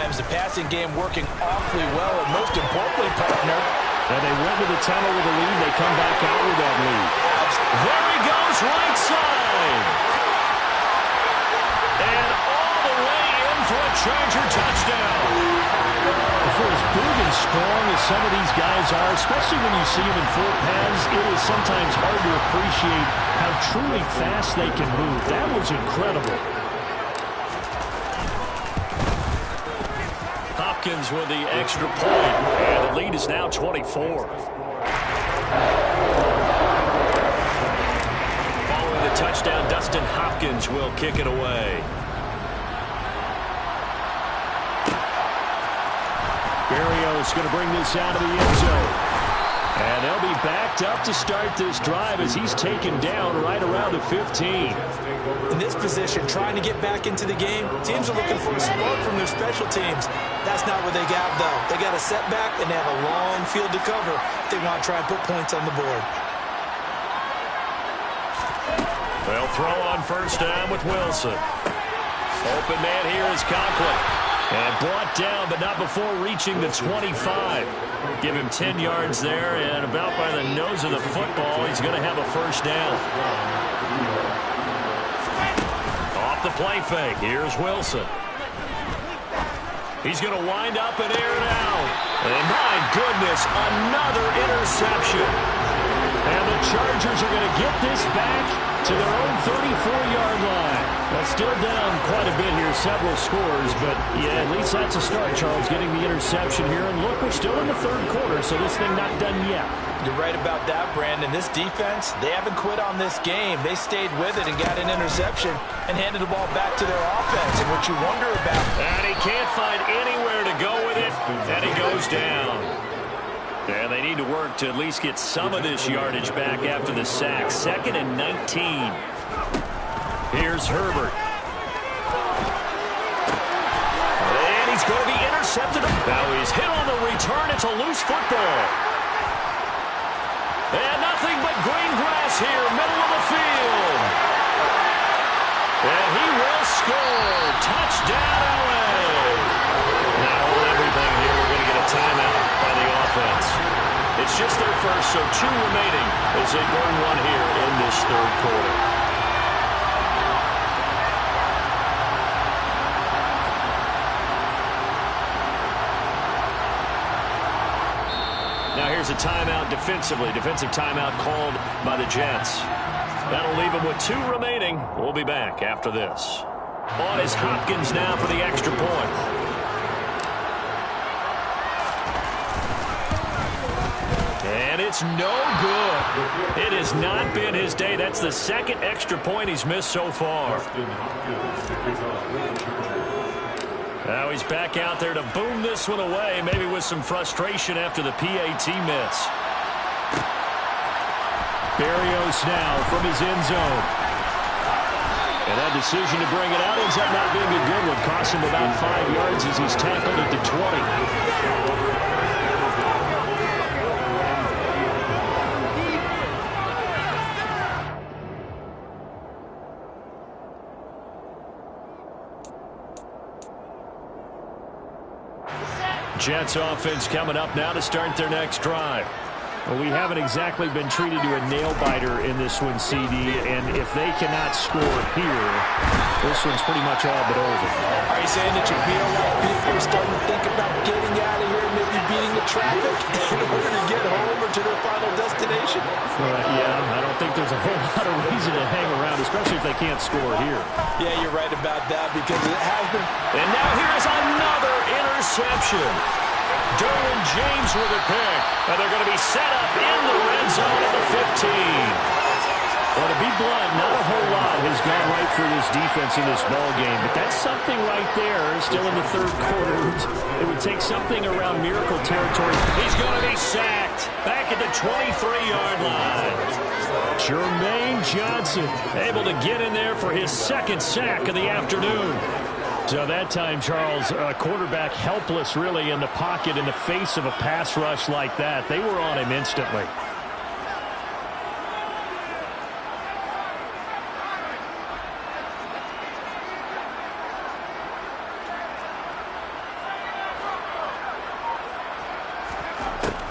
times. The passing game working awfully well, and most importantly, partner. And they went to the tunnel with a lead. They come back out with that lead. There he goes, right side. And all the way in for a Charger touchdown. For as big and strong as some of these guys are, especially when you see them in full pads, it is sometimes hard to appreciate how truly fast they can move. That was incredible. Hopkins with the extra point, and the lead is now 24. Following the touchdown, Dustin Hopkins will kick it away. Berrios going to bring this out of the end zone. And they'll be backed up to start this drive as he's taken down right around the 15. In this position, trying to get back into the game, teams are looking for a spark from their special teams. That's not what they got, though. They got a setback, and they have a long field to cover if they want to try and put points on the board. They'll throw on first down with Wilson. Open man here is Conklin. And brought down, but not before reaching the 25. Give him 10 yards there, and about by the nose of the football, he's going to have a first down. Off the play fake, here's Wilson. He's going to wind up and air it out. And my goodness, another interception. And the Chargers are going to get this back to their own 34-yard line. Well, still down quite a bit here, several scores, but yeah, at least that's a start, Charles, getting the interception here. And look, we're still in the third quarter, so this thing not done yet. You're right about that, Brandon. This defense, they haven't quit on this game. They stayed with it and got an interception and handed the ball back to their offense. And what you wonder about... And he can't find anywhere to go with it, and he goes down. And they need to work to at least get some of this yardage back after the sack. 2nd and 19. Here's Herbert. And he's going to be intercepted. Now he's hit on the return. It's a loose football. And nothing but green grass here, middle of the field. And he will score. Touchdown, LA. Now on everything here, we're going to get a timeout by the offense. It's just their first, so 2 remaining as they burn one here in this third quarter. Now here's a timeout defensively. Defensive timeout called by the Jets. That'll leave them with 2 remaining. We'll be back after this. On is Hopkins now for the extra point. And it's no good. It has not been his day. That's the 2nd extra point he's missed so far. Now he's back out there to boom this one away, maybe with some frustration after the PAT miss. Berrios now from his end zone. And that decision to bring it out ends up not being a good one. Cost him about 5 yards as he's tackled at the 20. Jets offense coming up now to start their next drive. Well, we haven't exactly been treated to a nail-biter in this one, CD, and if they cannot score here, this one's pretty much all but over. Are you saying that you feel like people are starting to think about getting out of here, maybe beating the traffic in order to get home or to their final destination? Yeah, I don't think there's a whole lot of reason to hang around, especially if they can't score here. Yeah, you're right about that because it has been. And now here's another interception. Derwin James with a pick. And they're going to be set up in the red zone at the 15. Well, to be blunt, not a whole lot has gone right for this defense in this ball game, but that's something right there. Still in the third quarter. It would take something around miracle territory. He's going to be sacked back at the 23-yard line. Jermaine Johnson able to get in there for his 2nd sack of the afternoon. So that time, Charles, quarterback helpless really in the pocket in the face of a pass rush like that. They were on him instantly.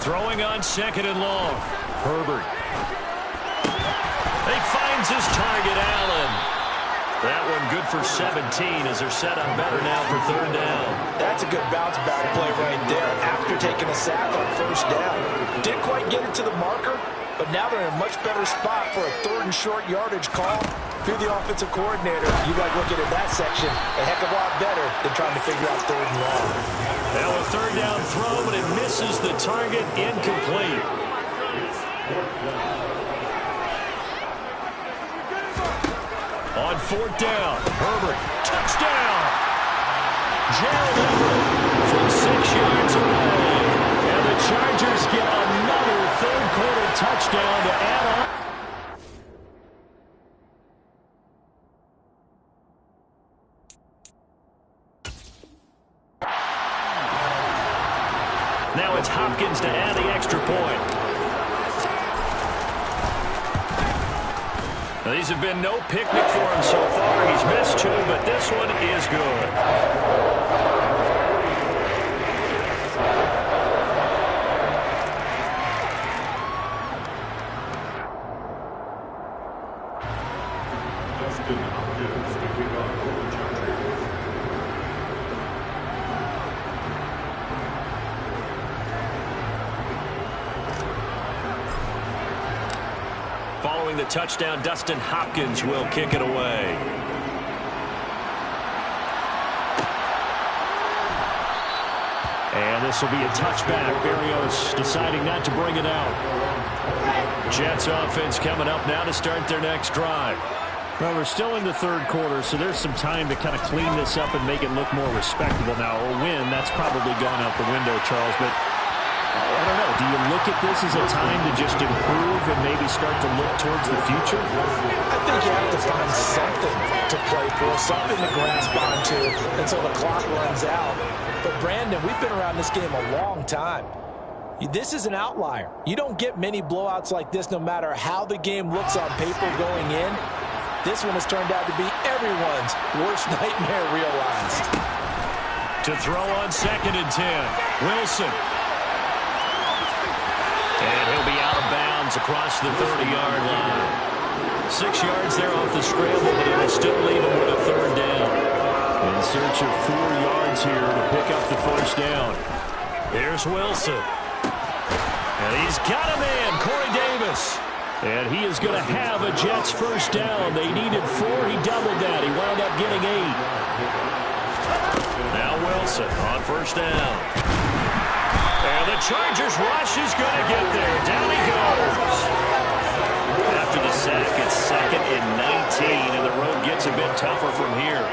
Throwing on second and long. Herbert. He finds his target, Allen. That one good for 17 as they're set up better now for third down. That's a good bounce back play right there after taking a sack on first down. Didn't quite get it to the marker, but now they're in a much better spot for a third and short yardage call. If you're the offensive coordinator, you like looking at that section a heck of a lot better than trying to figure out third and long. Now a third down throw, but it misses the target, incomplete. On fourth down, Herbert, touchdown! Gerald Everett from 6 yards away. And the Chargers get another third-quarter touchdown to add on. Now it's Hopkins to add the extra point. Now, these have been no picnic for him so far. He's missed 2, but this one is good. Following the touchdown, Dustin Hopkins will kick it away. And this will be a touchback. Berrios deciding not to bring it out. Jets offense coming up now to start their next drive. Well, we're still in the third quarter, so there's some time to kind of clean this up and make it look more respectable now. A win, that's probably gone out the window, Charles, but I don't know. Do you look at this as a time to just improve and maybe start to look towards the future? I think you have to find something to play for, something to grasp onto until the clock runs out. But, Brandon, we've been around this game a long time. This is an outlier. You don't get many blowouts like this no matter how the game looks on paper going in. This one has turned out to be everyone's worst nightmare realized. To throw on 2nd and 10, Wilson. And he'll be out of bounds across the 30-yard line. 6 yards there off the scramble, but it'll still leave him with a third down. In search of 4 yards here to pick up the first down. Here's Wilson. And he's got a man, Corey Davis. And he is going to have a Jets first down. They needed 4. He doubled that. He wound up getting 8. Now Wilson on first down. And the Chargers rush is going to get there. Down he goes. After the sack, it's 2nd and 19, and the road gets a bit tougher from here.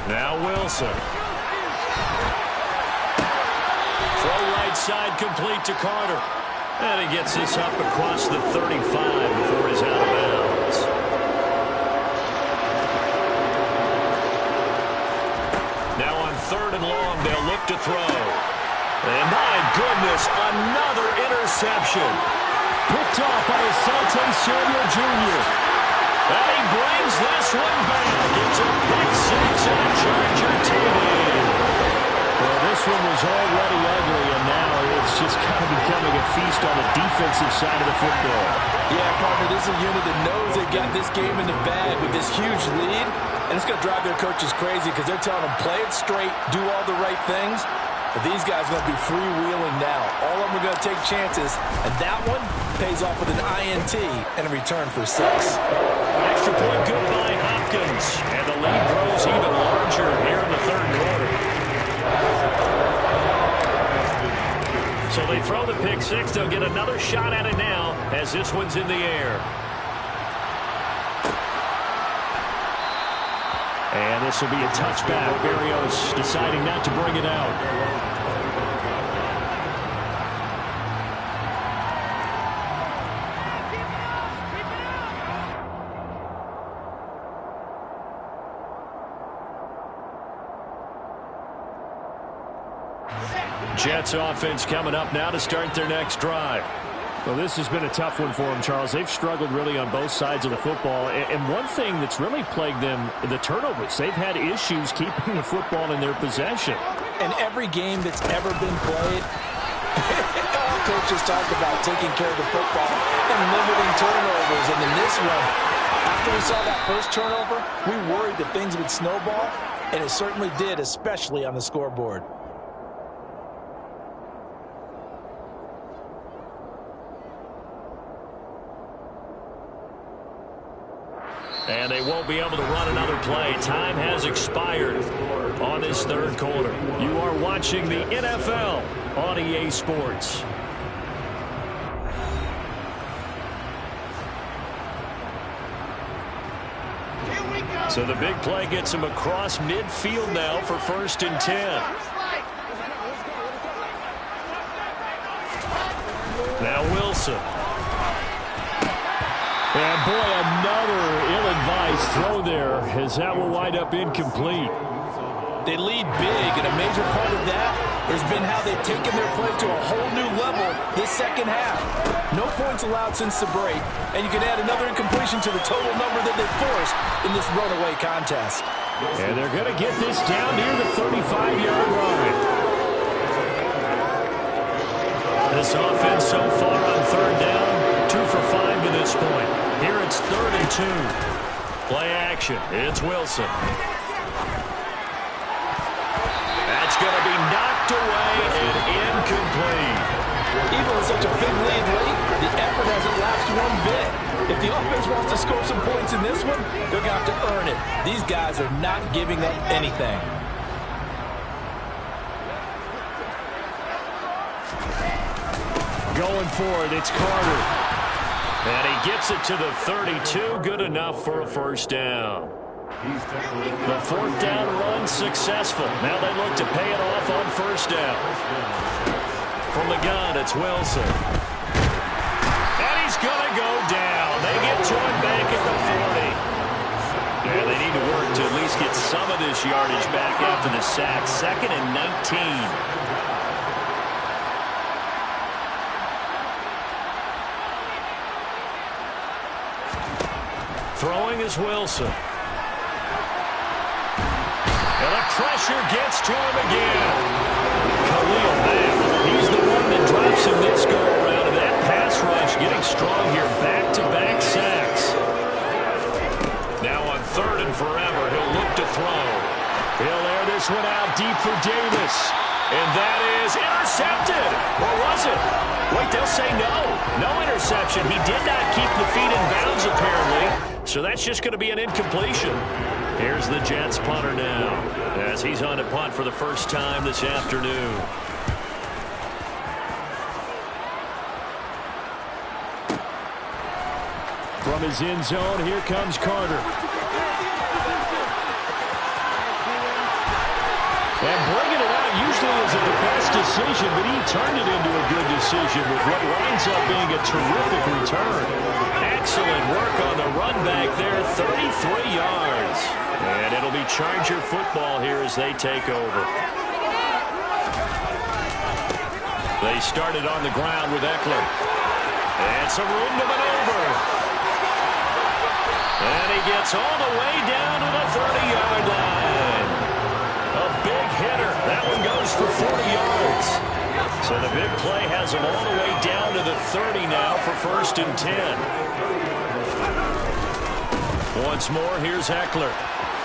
Now Wilson. Throw right side complete to Carter. And he gets this up across the 35 before he's out of bounds. Now on 3rd and long, they'll look to throw. And my goodness, another interception. Picked off by Asante Samuel Jr. And he brings this one back. It's a pick 6 and a Charger TD. Well, this one was already ugly, and now it's just kind of becoming a feast on the defensive side of the football. Yeah, partner, this is a unit that knows they've got this game in the bag with this huge lead, and it's going to drive their coaches crazy because they're telling them play it straight, do all the right things. But these guys are going to be freewheeling now. All of them are going to take chances, and that one pays off with an INT and a return for 6. Extra point good by Hopkins, and the lead grows even larger here in the third quarter. So they throw the pick 6. They'll get another shot at it now as this one's in the air. And this will be a touchback. Berrios deciding not to bring it out. Jets offense coming up now to start their next drive. Well, this has been a tough one for them, Charles. They've struggled really on both sides of the football. And one thing that's really plagued them, the turnovers. They've had issues keeping the football in their possession. And every game that's ever been played, all coaches talk about taking care of the football and limiting turnovers. And in this one, after we saw that first turnover, we worried that things would snowball, and it certainly did, especially on the scoreboard. And they won't be able to run another play. Time has expired on this third quarter. You are watching the NFL on EA Sports. So the big play gets him across midfield now for 1st and 10. Now Wilson. And boy, another ill-advised throw there, as that will wind up incomplete. They lead big, and a major part of that has been how they've taken their play to a whole new level this second half. No points allowed since the break, and you can add another incompletion to the total number that they've forced in this runaway contest. And they're going to get this down near the 35-yard line. This offense so far on third down, 2 for 5 to this point. Here it's 3rd and 2. Play action. It's Wilson. That's going to be knocked away and incomplete. Even with such a big lead late, the effort hasn't lapsed one bit. If the offense wants to score some points in this one, they're going to have to earn it. These guys are not giving up anything. Going for it, it's Carter. And he gets it to the 32, good enough for a 1st down. The 4th down run successful. Now they look to pay it off on 1st down. From the gun, it's Wilson. And he's going to go down. They get to him back at the 40. Yeah, they need to work to at least get some of this yardage back after the sack. 2nd and 19. Throwing is Wilson. And the pressure gets to him again. Khalil Mack, he's the one that drops him this go-around. And that pass rush getting strong here. Back-to-back sacks. Now on 3rd and forever, he'll look to throw. He'll air this one out deep for Davis. And that is intercepted. Or was it? Wait, they'll say no. No interception. He did not keep the feet in bounds, apparently. So that's just going to be an incompletion. Here's the Jets punter now, as he's on to punt for the first time this afternoon. From his end zone, here comes Carter. And bringing it out usually isn't the best decision, but he turned it into a good decision with what winds up being a terrific return. Excellent work on the run back there, 33 yards. And it'll be Charger football here as they take over. They started on the ground with Eckler. And some room to maneuver. And he gets all the way down to the 30-yard line. A big hitter. That one goes for 40 yards. So the big play has him all the way down to the 30 now for 1st and 10. Once more, here's Eckler.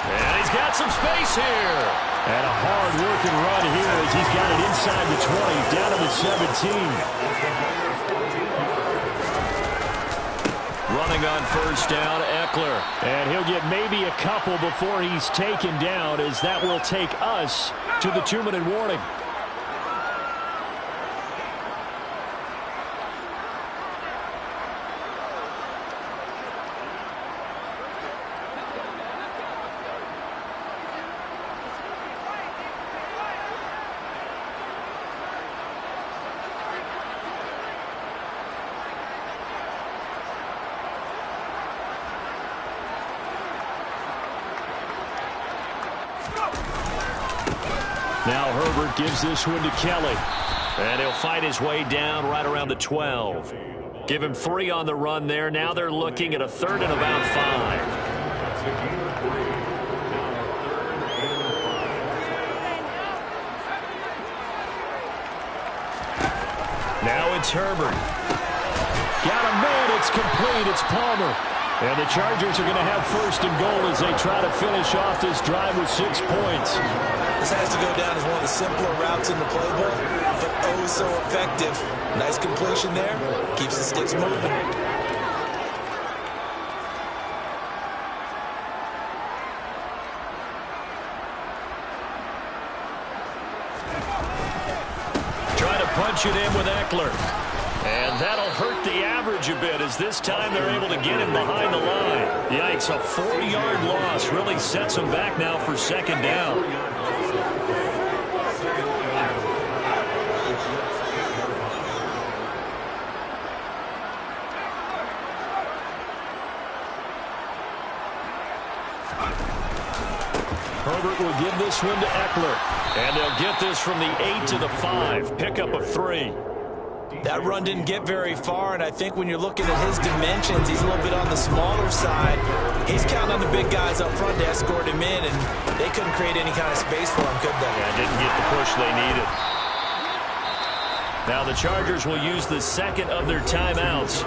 And he's got some space here. And a hard-working run here as he's got it inside the 20, down to the 17. Running on 1st down, Eckler. And he'll get maybe a couple before he's taken down, as that will take us to the 2-minute warning. Now Herbert gives this one to Kelly. And he'll fight his way down right around the 12. Give him 3 on the run there. Now they're looking at a 3rd and about 5. Now it's Herbert. Got a man. It's complete. It's Palmer. And the Chargers are going to have 1st and goal as they try to finish off this drive with 6 points. This has to go down as one of the simpler routes in the playbook, but oh so effective. Nice completion there. Keeps the sticks moving. Trying to punch it in with Eckler. And that'll hurt the average a bit as this time they're able to get him behind the line. Yikes, a 4-yard loss really sets him back now for 2nd down. Herbert will give this one to Eckler. And they'll get this from the 8 to the 5. Pickup of 3. That run didn't get very far, and I think when you're looking at his dimensions, he's a little bit on the smaller side. He's counting on the big guys up front to escort him in, and they couldn't create any kind of space for him, could they? Yeah, didn't get the push they needed. Now the Chargers will use the 2nd of their timeouts.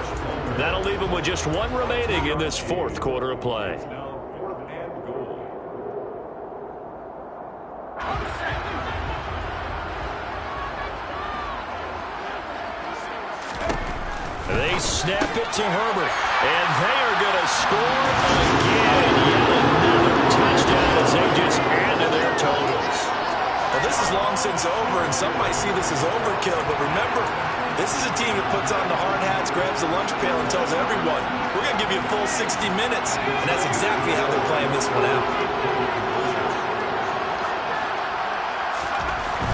That'll leave them with just 1 remaining in this 4th quarter of play. They snap it to Herbert, and they are going to score again. Yet another touchdown as they just add to their totals. Well, this is long since over, and some might see this as overkill, but remember, this is a team that puts on the hard hats, grabs the lunch pail, and tells everyone, we're going to give you a full 60 minutes, and that's exactly how they're playing this one out.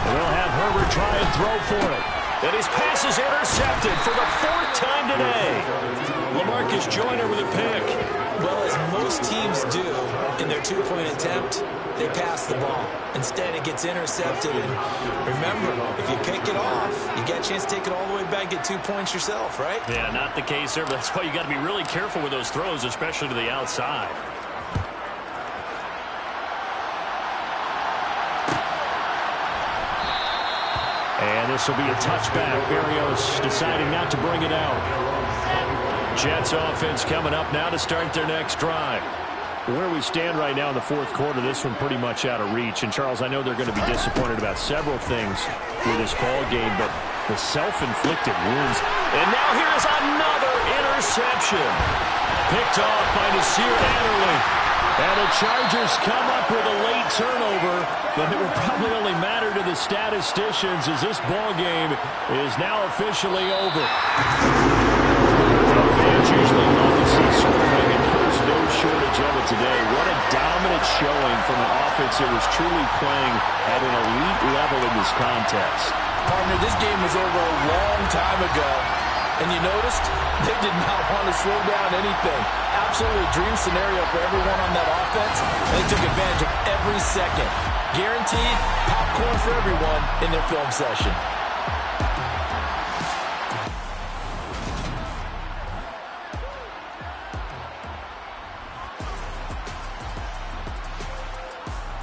They'll have Herbert try and throw for it. And his pass is intercepted for the 4th time today. LaMarcus Joyner with a pick. Well, as most teams do in their 2-point attempt, they pass the ball. Instead, it gets intercepted. And remember, if you pick it off, you get a chance to take it all the way back, get 2 points yourself, right? Yeah, not the case there. That's why you got to be really careful with those throws, especially to the outside. And this will be a touchback. Berrios deciding not to bring it out. Jets offense coming up now to start their next drive. Where we stand right now in the 4th quarter, this one pretty much out of reach. And, Charles, I know they're going to be disappointed about several things with this ball game, but the self-inflicted wounds. And now here's another interception. Picked off by Nasir Adderley. And the Chargers come up with a late turnover, but it will probably only matter to the statisticians as this ball game is now officially over. The fans usually love to see scoring, and there's no shortage of it today. What a dominant showing from an offense that was truly playing at an elite level in this contest. Partner, this game was over a long time ago. And you noticed they did not want to slow down anything. Absolutely a dream scenario for everyone on that offense. And they took advantage of every second. Guaranteed popcorn for everyone in their film session.